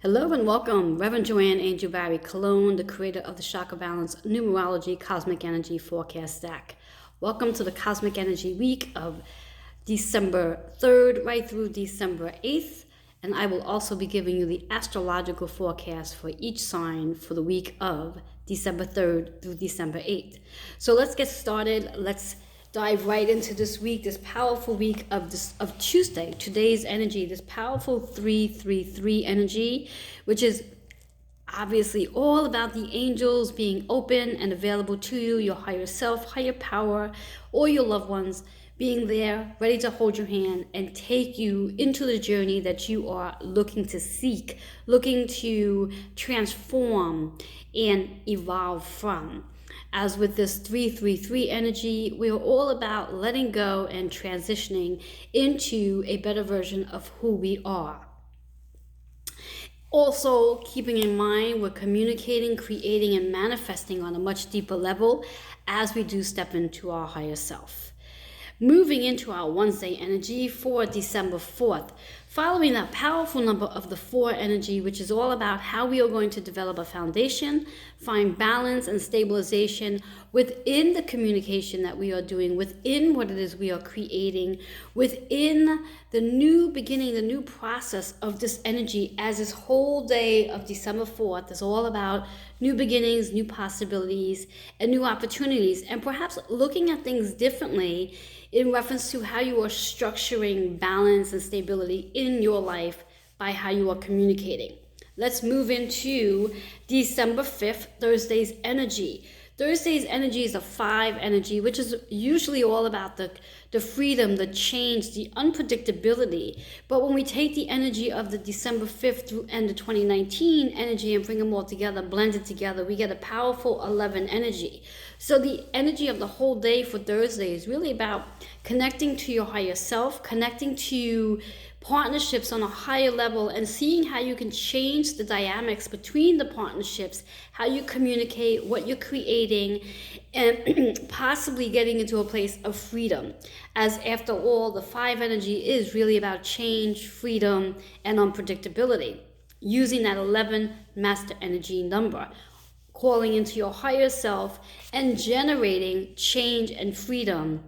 Hello and welcome, Reverend Joanne Angel Barry Cologne, the creator of the Chakra Balance Numerology Cosmic Energy Forecast Stack. Welcome to the Cosmic Energy Week of December 3rd right through December 8th. And I will also be giving you the astrological forecast for each sign for the week of December 3rd through December 8th. So let's get started. Let's dive right into this week, this powerful week of Tuesday, today's energy, this powerful 333 energy, which is obviously all about the angels being open and available to you, your higher self, higher power, or your loved ones being there, ready to hold your hand and take you into the journey that you are looking to seek, looking to transform and evolve from. As with this 333 energy, we are all about letting go and transitioning into a better version of who we are. Also, keeping in mind, we're communicating, creating, and manifesting on a much deeper level as we do step into our higher self. Moving into our Wednesday energy for December 4th, following that powerful number of the 4 energy, which is all about how we are going to develop a foundation, find balance and stabilization within the communication that we are doing, within what it is we are creating, within the new beginning, the new process of this energy, as this whole day of December 4th is all about new beginnings, new possibilities, and new opportunities, and perhaps looking at things differently in reference to how you are structuring balance and stability in your life by how you are communicating. Let's move into December 5th, Thursday's energy. Thursday's energy is a 5 energy, which is usually all about the freedom, the change, the unpredictability. But when we take the energy of the December 5th through end of 2019 energy and bring them all together, blend it together, we get a powerful 11 energy. So the energy of the whole day for Thursday is really about connecting to your higher self, connecting to partnerships on a higher level, and seeing how you can change the dynamics between the partnerships, how you communicate, what you're creating, and possibly getting into a place of freedom. As after all, the 5 energy is really about change, freedom, and unpredictability. Using that 11 master energy number, calling into your higher self and generating change and freedom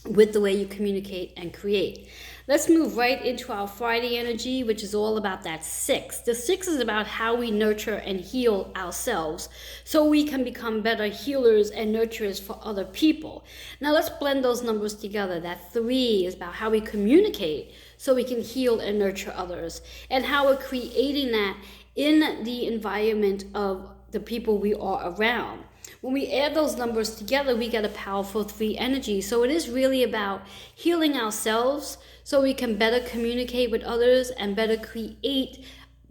with the way you communicate and create. Let's move right into our Friday energy, which is all about that 6. The 6 is about how we nurture and heal ourselves so we can become better healers and nurturers for other people. Now let's blend those numbers together. That 3 is about how we communicate so we can heal and nurture others, and how we're creating that in the environment of the people we are around. When we add those numbers together, we get a powerful 3 energy. So it is really about healing ourselves so we can better communicate with others and better create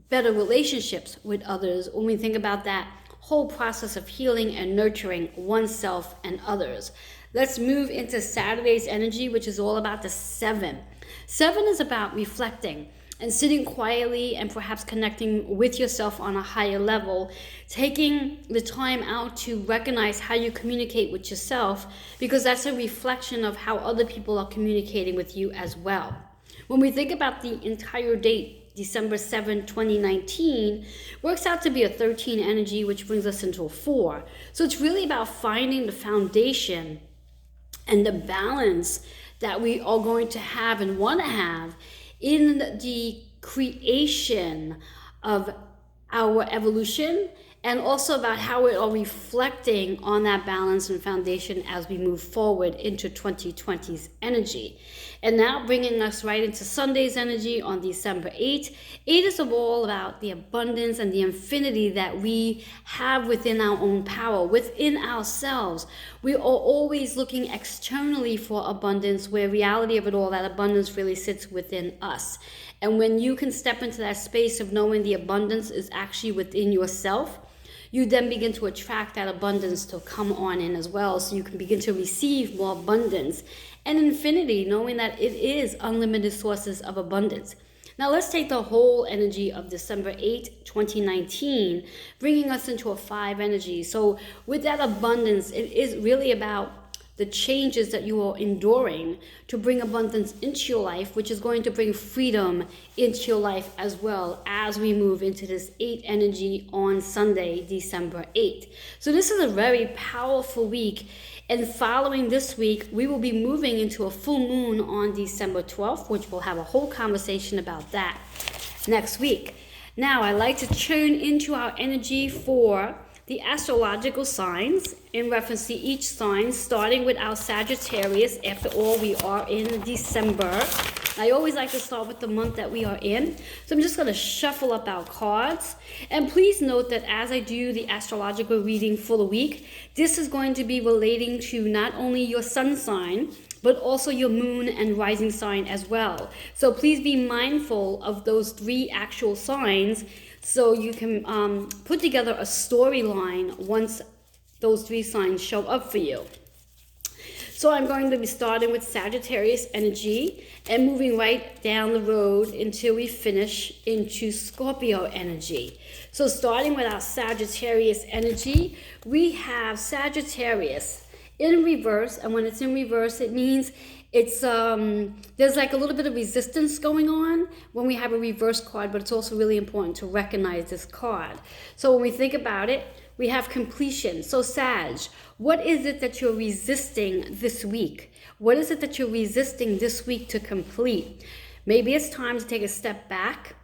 better relationships with others when we think about that whole process of healing and nurturing oneself and others. Let's move into Saturday's energy, which is all about the 7. 7 is about reflecting and sitting quietly and perhaps connecting with yourself on a higher level, taking the time out to recognize how you communicate with yourself, because that's a reflection of how other people are communicating with you as well. When we think about the entire date, December 7, 2019, works out to be a 13 energy, which brings us into a 4. So it's really about finding the foundation and the balance that we are going to have and want to have in the creation of our evolution, and also about how we are reflecting on that balance and foundation as we move forward into 2020's energy. And now bringing us right into Sunday's energy on December 8th. 8 is all about the abundance and the infinity that we have within our own power, within ourselves. We are always looking externally for abundance, where reality of it all, that abundance really sits within us. And when you can step into that space of knowing the abundance is actually within yourself, you then begin to attract that abundance to come on in as well. So you can begin to receive more abundance and infinity, knowing that it is unlimited sources of abundance. Now let's take the whole energy of December 8, 2019, bringing us into a 5 energy. So with that abundance, it is really about the changes that you are enduring to bring abundance into your life, which is going to bring freedom into your life as well as we move into this 8 energy on Sunday, December 8th. So this is a very powerful week. And following this week, we will be moving into a full moon on December 12th, which we'll have a whole conversation about that next week. Now, I like to tune into our energy for the astrological signs in reference to each sign, starting with our Sagittarius. After all, we are in December. I always like to start with the month that we are in. So I'm just going to shuffle up our cards. And please note that as I do the astrological reading for the week, this is going to be relating to not only your sun sign, but also your moon and rising sign as well. So please be mindful of those 3 actual signs so you can put together a storyline once those 3 signs show up for you. So I'm going to be starting with Sagittarius energy and moving right down the road until we finish into Scorpio energy. So starting with our Sagittarius energy, we have Sagittarius in reverse, and when it's in reverse, it means it's there's like a little bit of resistance going on when we have a reverse card, but it's also really important to recognize this card. So when we think about it, we have completion. So Sag, what is it that you're resisting this week? What is it that you're resisting this week to complete? Maybe it's time to take a step back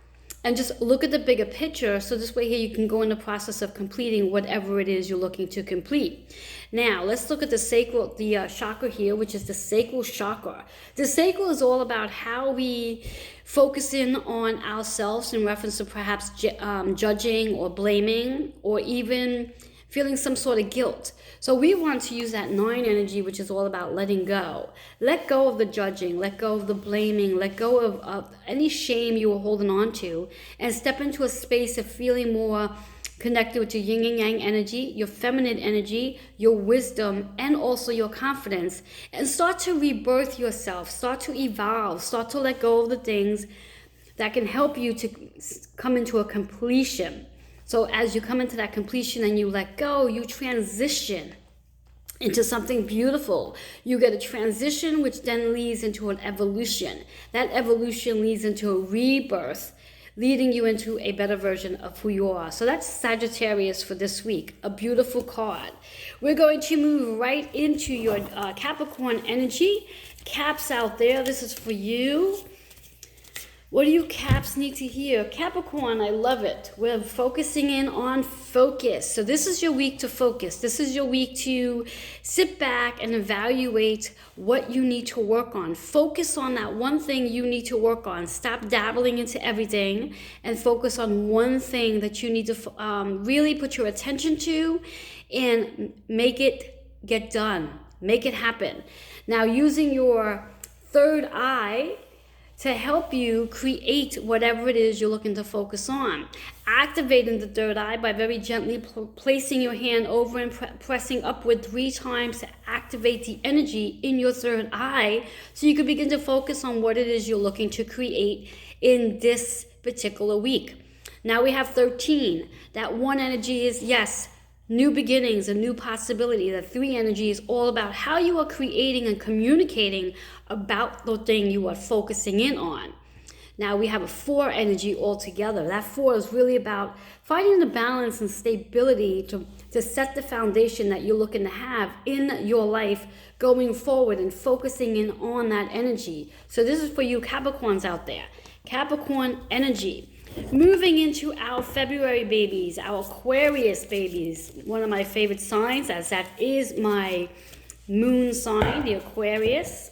and just look at the bigger picture, so this way here you can go in the process of completing whatever it is you're looking to complete. Now, let's look at the chakra here, which is the sacral chakra. The sacral is all about how we focus in on ourselves in reference to perhaps judging or blaming or even feeling some sort of guilt. So we want to use that 9 energy, which is all about letting go. Let go of the judging, let go of the blaming, let go of any shame you were holding on to, and step into a space of feeling more connected with your yin and yang energy, your feminine energy, your wisdom, and also your confidence, and start to rebirth yourself, start to evolve, start to let go of the things that can help you to come into a completion. So as you come into that completion and you let go, you transition into something beautiful. You get a transition, which then leads into an evolution. That evolution leads into a rebirth, leading you into a better version of who you are. So that's Sagittarius for this week, a beautiful card. We're going to move right into your Capricorn energy. Caps out there, this is for you. What do you Caps need to hear? Capricorn, I love it. We're focusing in on focus. So this is your week to focus. This is your week to sit back and evaluate what you need to work on. Focus on that one thing you need to work on. Stop dabbling into everything and focus on one thing that you need to really put your attention to and make it get done. Make it happen. Now, using your third eye to help you create whatever it is you're looking to focus on. Activating the third eye by very gently placing your hand over and pressing upward 3 times to activate the energy in your third eye so you can begin to focus on what it is you're looking to create in this particular week. Now we have 13. That 1 energy is, yes, new beginnings, a new possibility. The 3 energy is all about how you are creating and communicating about the thing you are focusing in on. Now we have a 4 energy altogether. That 4 is really about finding the balance and stability to set the foundation that you're looking to have in your life going forward and focusing in on that energy. So this is for you Capricorns out there. Capricorn energy. Moving into our February babies, our Aquarius babies, one of my favorite signs, as that is my moon sign, the Aquarius.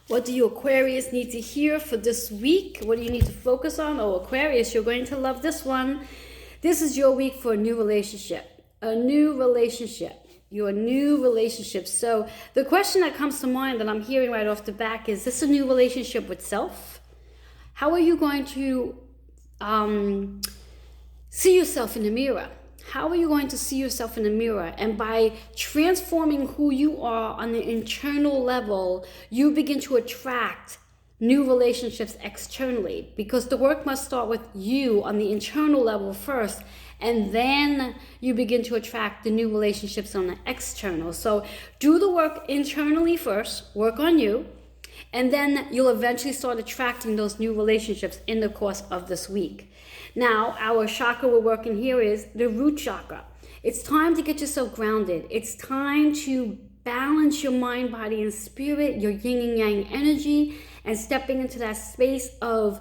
What do you Aquarius need to hear for this week? What do you need to focus on? Oh, Aquarius, you're going to love this one. This is your week for a new relationship. A new relationship. Your new relationship. So the question that comes to mind that I'm hearing right off the back is this a new relationship with self? How are you going to see yourself in the mirror? How are you going to see yourself in the mirror? And by transforming who you are on the internal level, you begin to attract new relationships externally, because the work must start with you on the internal level first, and then you begin to attract the new relationships on the external. So do the work internally first, work on you, and then you'll eventually start attracting those new relationships in the course of this week. Now, our chakra we're working here is the root chakra. It's time to get yourself grounded. It's time to balance your mind, body, and spirit, your yin and yang energy, and stepping into that space of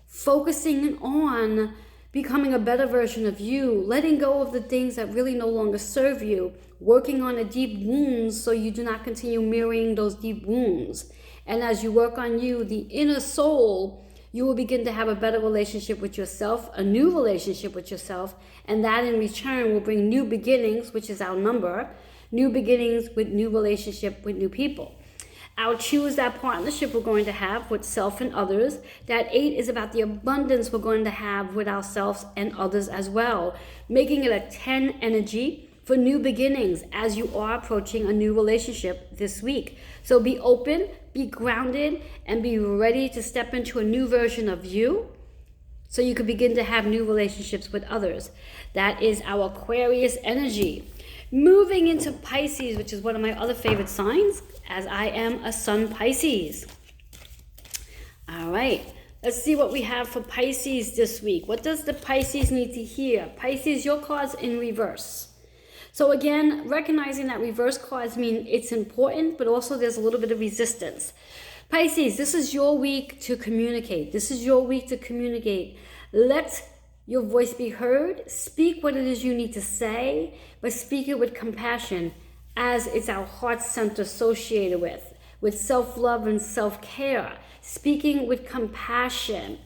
focusing on becoming a better version of you, letting go of the things that really no longer serve you, working on the deep wounds so you do not continue mirroring those deep wounds. And as you work on you, the inner soul, you will begin to have a better relationship with yourself, a new relationship with yourself, and that in return will bring new beginnings, which is our number, new beginnings with new relationship with new people. I'll choose that partnership we're going to have with self and others. That 8 is about the abundance we're going to have with ourselves and others as well, making it a 10 energy for new beginnings as you are approaching a new relationship this week. So be open, be grounded, and be ready to step into a new version of you so you can begin to have new relationships with others. That is our Aquarius energy. Moving into Pisces, which is one of my other favorite signs, as I am a Sun Pisces. All right, let's see what we have for Pisces this week. What does the Pisces need to hear? Pisces, your card's in reverse. So again, recognizing that reverse cards mean it's important, but also there's a little bit of resistance. Pisces, this is your week to communicate. This is your week to communicate. Let your voice be heard. Speak what it is you need to say, but speak it with compassion, as it's our heart center associated with self-love and self-care. Speaking with compassion.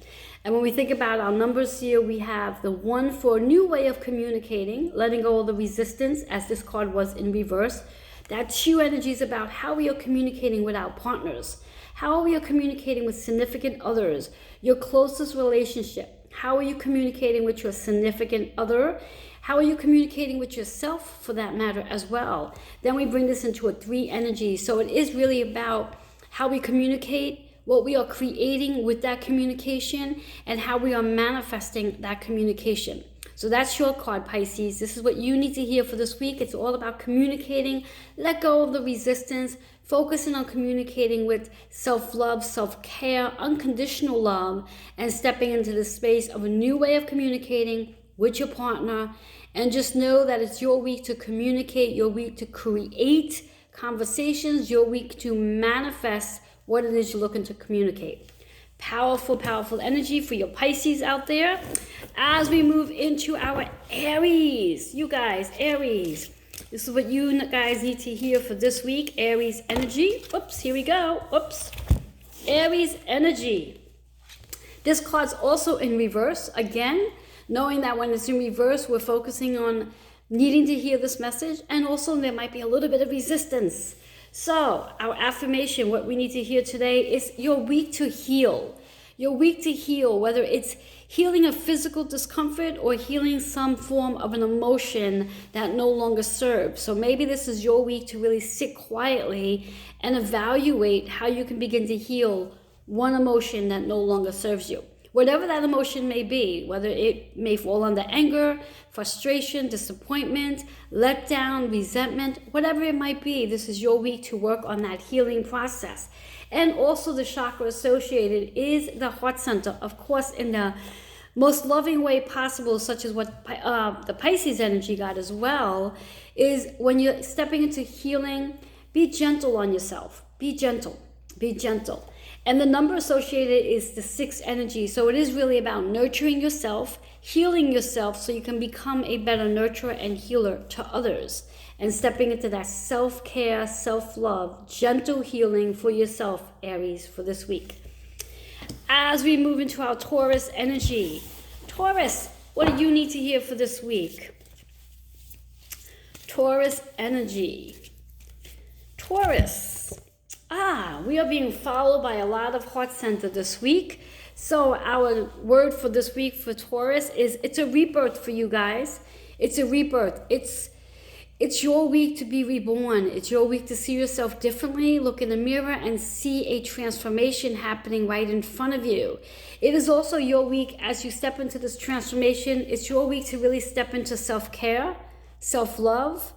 And when we think about our numbers here, we have the 1 for a new way of communicating, letting go of the resistance, as this card was in reverse. That 2 energy is about how we are communicating with our partners, how we are communicating with significant others, your closest relationship. How are you communicating with your significant other? How are you communicating with yourself, for that matter, as well? Then we bring this into a 3 energy. So it is really about how we communicate, what we are creating with that communication, and how we are manifesting that communication. So that's your card, Pisces. This is what you need to hear for this week. It's all about communicating. Let go of the resistance. Focusing on communicating with self-love, self-care, unconditional love, and stepping into the space of a new way of communicating with your partner. And just know that it's your week to communicate, your week to create conversations, your week to manifest what it is you're looking to communicate. Powerful, powerful energy for your Pisces out there. As we move into our Aries, you guys, Aries. This is what you guys need to hear for this week. Aries energy. Oops, here we go. Oops. Aries energy. This card's also in reverse. Again, knowing that when it's in reverse, we're focusing on needing to hear this message. And also there might be a little bit of resistance. So our affirmation, what we need to hear today is your week to heal. Your week to heal, whether it's healing a physical discomfort or healing some form of an emotion that no longer serves. So maybe this is your week to really sit quietly and evaluate how you can begin to heal one emotion that no longer serves you. Whatever that emotion may be, whether it may fall under anger, frustration, disappointment, letdown, resentment, whatever it might be, this is your week to work on that healing process. And also the chakra associated is the heart center, of course, in the most loving way possible, such as what the Pisces energy got as well, is when you're stepping into healing, be gentle on yourself. Be gentle. Be gentle. And the number associated is the 6 energy. So it is really about nurturing yourself, healing yourself so you can become a better nurturer and healer to others. And stepping into that self-care, self-love, gentle healing for yourself, Aries, for this week. As we move into our Taurus energy. Taurus, what do you need to hear for this week? Taurus energy. Taurus. We are being followed by a lot of heart center this week. So our word for this week for Taurus is it's a rebirth for you guys. It's a rebirth. It's It's your week to be reborn. It's your week to see yourself differently, look in the mirror and see a transformation happening right in front of you. It is also your week as you step into this transformation. It's your week to really step into self-care, self-love,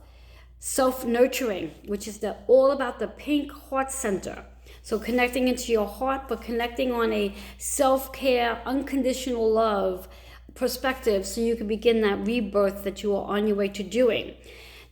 self-nurturing, which is all about the pink heart center. So connecting into your heart, but connecting on a self-care, unconditional love perspective so you can begin that rebirth that you are on your way to doing.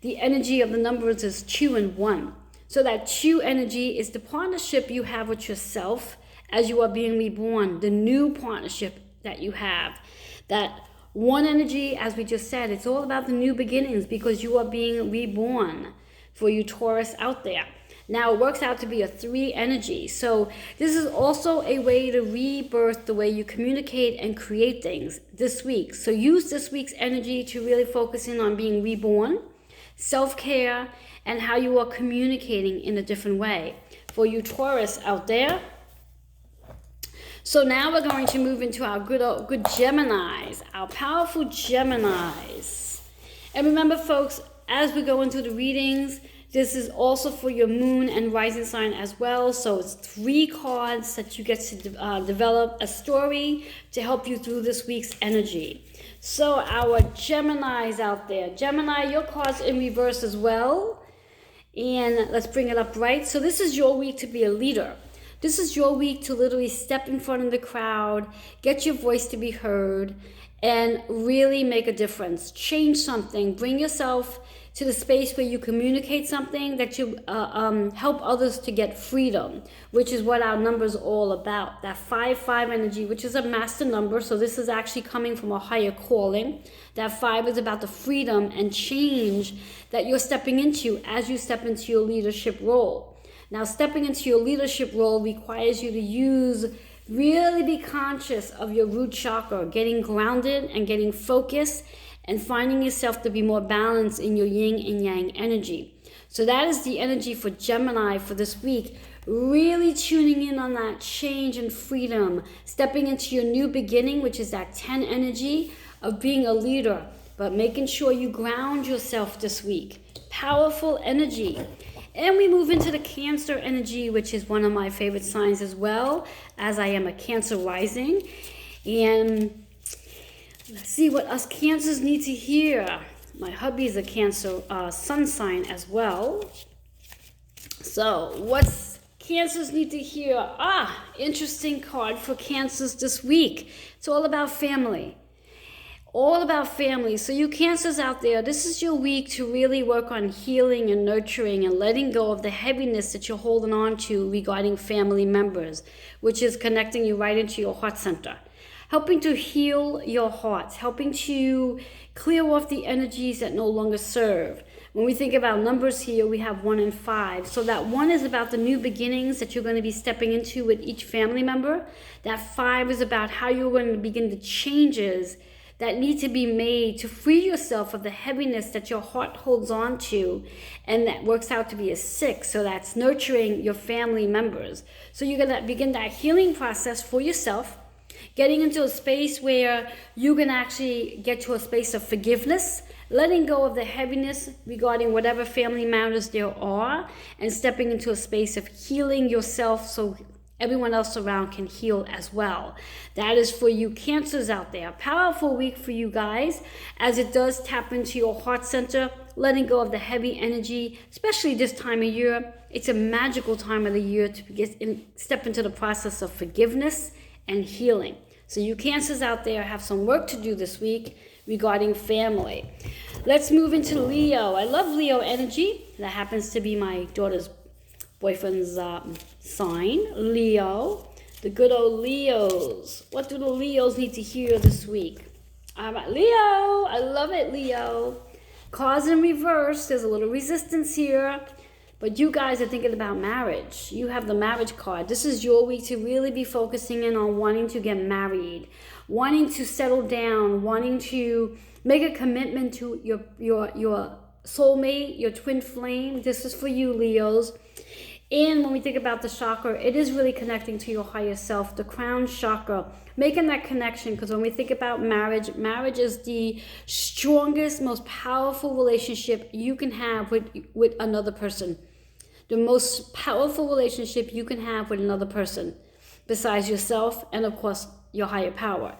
The energy of the numbers is 2 and 1. So that 2 energy is the partnership you have with yourself as you are being reborn, the new partnership that you have. That 1 energy, as we just said, it's all about the new beginnings because you are being reborn for you Taurus out there. Now it works out to be a 3 energy. So this is also a way to rebirth the way you communicate and create things this week. So use this week's energy to really focus in on being reborn, self-care, and how you are communicating in a different way for you Taurus out there. So now we're going to move into our good Geminis, our powerful Geminis. And remember, folks, as we go into the readings, this is also for your moon and rising sign as well. So it's 3 cards that you get to develop a story to help you through this week's energy. So our Geminis out there. Gemini, your card's in reverse as well. And let's bring it up right. So this is your week to be a leader. This is your week to literally step in front of the crowd, get your voice to be heard, and really make a difference. Change something. Bring yourself to the space where you communicate something that you help others to get freedom, which is what our number is all about. That 5-5 energy, which is a master number. So this is actually coming from a higher calling. That 5 is about the freedom and change that you're stepping into as you step into your leadership role. Now, stepping into your leadership role requires you to really be conscious of your root chakra, getting grounded and getting focused and finding yourself to be more balanced in your yin and yang energy. So that is the energy for Gemini for this week. Really tuning in on that change and freedom, stepping into your new beginning, which is that 10 energy of being a leader, but making sure you ground yourself this week. Powerful energy. And we move into the Cancer energy, which is one of my favorite signs as well, as I am a Cancer rising. And let's see what us Cancers need to hear. My hubby is a Cancer sun sign as well. So what's Cancers need to hear? Interesting card for Cancers this week. It's all about family. All about family. So you Cancers out there, this is your week to really work on healing and nurturing and letting go of the heaviness that you're holding on to regarding family members, which is connecting you right into your heart center. Helping to heal your hearts, helping to clear off the energies that no longer serve. When we think about numbers here, we have 1 and 5. So that 1 is about the new beginnings that you're going to be stepping into with each family member. That 5 is about how you're going to begin the changes that need to be made to free yourself of the heaviness that your heart holds on to, and that works out to be a 6. So that's nurturing your family members. So you're going to begin that healing process for yourself, getting into a space where you can actually get to a space of forgiveness, letting go of the heaviness regarding whatever family matters there are, and stepping into a space of healing yourself so everyone else around can heal as well. That is for you Cancers out there. Powerful week for you guys, as it does tap into your heart center, letting go of the heavy energy, especially this time of year. It's a magical time of the year to step into the process of forgiveness and healing. So you Cancers out there have some work to do this week regarding family. Let's move into Leo. I love Leo energy. That happens to be my daughter's boyfriend's sign, Leo. The good old Leos. What do the Leos need to hear this week? Leo, I love it, Leo. Cards in reverse. There's a little resistance here. But you guys are thinking about marriage. You have the marriage card. This is your week to really be focusing in on wanting to get married, wanting to settle down, wanting to make a commitment to your soulmate, your twin flame. This is for you, Leos. And when we think about the chakra, it is really connecting to your higher self, the crown chakra, making that connection. Because when we think about marriage, marriage is the strongest, most powerful relationship you can have with another person. The most powerful relationship you can have with another person, besides yourself and, of course, your higher power.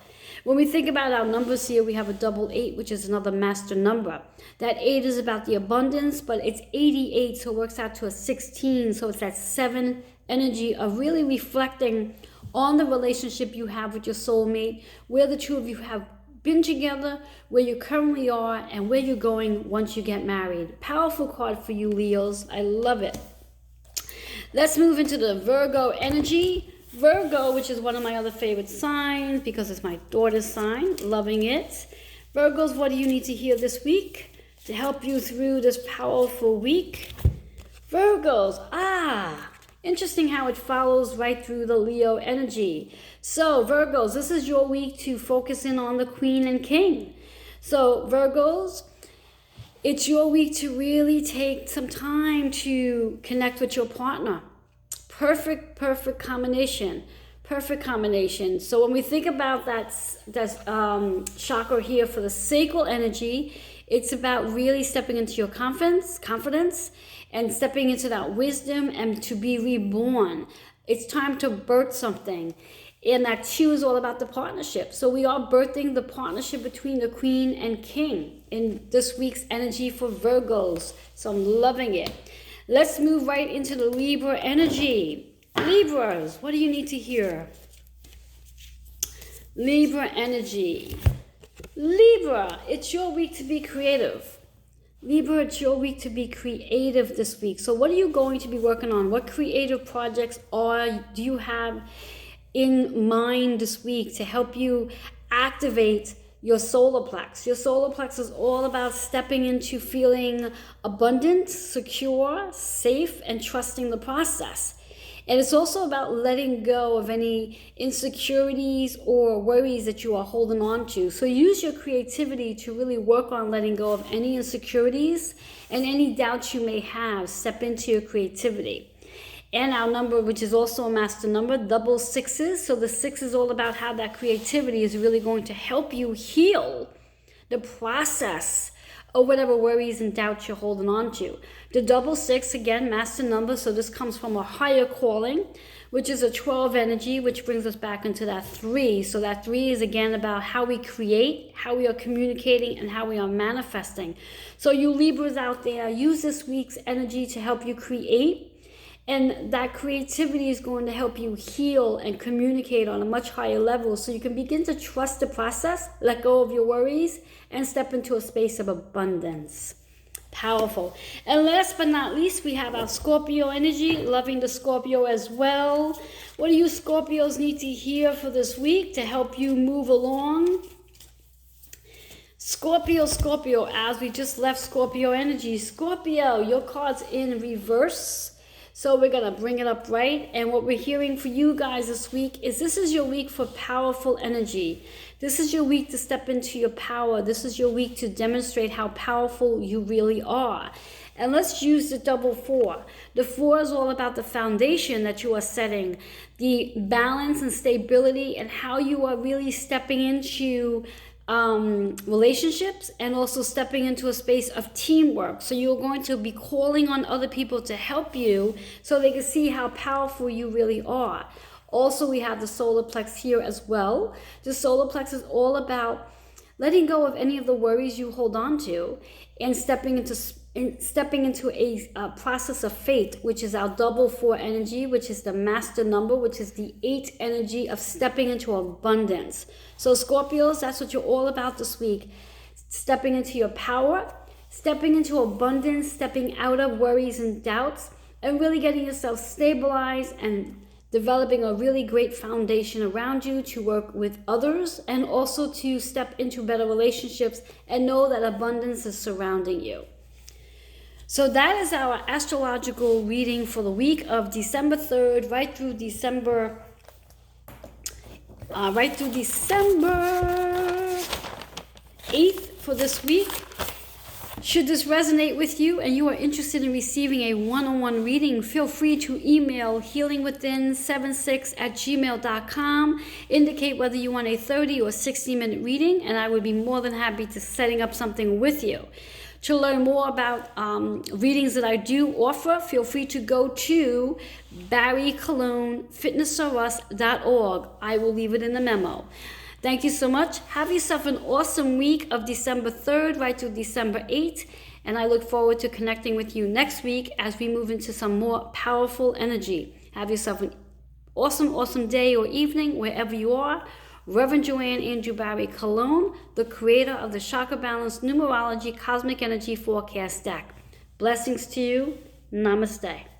When we think about our numbers here, we have a double 8, which is another master number. That 8 is about the abundance, but it's 88, so it works out to a 16. So it's that 7 energy of really reflecting on the relationship you have with your soulmate, where the two of you have been together, where you currently are, and where you're going once you get married. Powerful card for you, Leos. I love it. Let's move into the Virgo energy. Virgo, which is one of my other favorite signs because it's my daughter's sign, loving it. Virgos, what do you need to hear this week to help you through this powerful week? Virgos, interesting how it follows right through the Leo energy. So Virgos, this is your week to focus in on the Queen and King. So Virgos, it's your week to really take some time to connect with your partner. Perfect combination. Perfect combination. So when we think about that chakra here for the sacral energy, it's about really stepping into your confidence and stepping into that wisdom and to be reborn. It's time to birth something. And that 2 is all about the partnership. So we are birthing the partnership between the Queen and King in this week's energy for Virgos. So I'm loving it. Let's move right into the Libra energy. Libras, what do you need to hear? Libra energy. Libra, it's your week to be creative. Libra, it's your week to be creative this week. So what are you going to be working on? What creative projects do you have in mind this week to help you activate your solar plex? Your solar plex is all about stepping into feeling abundant, secure, safe, and trusting the process. And it's also about letting go of any insecurities or worries that you are holding on to. So use your creativity to really work on letting go of any insecurities and any doubts you may have. Step into your creativity. And our number, which is also a master number, double 6s. So the 6 is all about how that creativity is really going to help you heal the process of whatever worries and doubts you're holding on to. The double 6, again, master number. So this comes from a higher calling, which is a 12 energy, which brings us back into that 3. So that 3 is again about how we create, how we are communicating, and how we are manifesting. So you Libras out there, use this week's energy to help you create. And that creativity is going to help you heal and communicate on a much higher level so you can begin to trust the process, let go of your worries, and step into a space of abundance. Powerful. And last but not least, we have our Scorpio energy, loving the Scorpio as well. What do you Scorpios need to hear for this week to help you move along? Scorpio, as we just left Scorpio energy. Scorpio, your card's in reverse. So we're going to bring it up right. And what we're hearing for you guys this week is this is your week for powerful energy. This is your week to step into your power. This is your week to demonstrate how powerful you really are. And let's use the double 4. The 4 is all about the foundation that you are setting, the balance and stability, and how you are really stepping into relationships and also stepping into a space of teamwork. So you're going to be calling on other people to help you so they can see how powerful you really are. Also, we have the solar plex here as well. The solar plex is all about letting go of any of the worries you hold on to and stepping into a process of faith, which is our double 4 energy, which is the master number, which is the 8 energy of stepping into abundance. So Scorpios, that's what you're all about this week. Stepping into your power, stepping into abundance, stepping out of worries and doubts, and really getting yourself stabilized and developing a really great foundation around you to work with others and also to step into better relationships and know that abundance is surrounding you. So that is our astrological reading for the week of December 3rd, right through December 8th for this week. Should this resonate with you and you are interested in receiving a one-on-one reading, feel free to email healingwithin76@gmail.com. Indicate whether you want a 30 or 60-minute reading, and I would be more than happy to setting up something with you. To learn more about readings that I do offer, feel free to go to barrycolognefitnessorus.org. I will leave it in the memo. Thank you so much. Have yourself an awesome week of December 3rd right through December 8th. And I look forward to connecting with you next week as we move into some more powerful energy. Have yourself an awesome, awesome day or evening wherever you are. Reverend Joanne Andrew Barry Colon, the creator of the Chakra Balance Numerology Cosmic Energy Forecast Deck. Blessings to you. Namaste.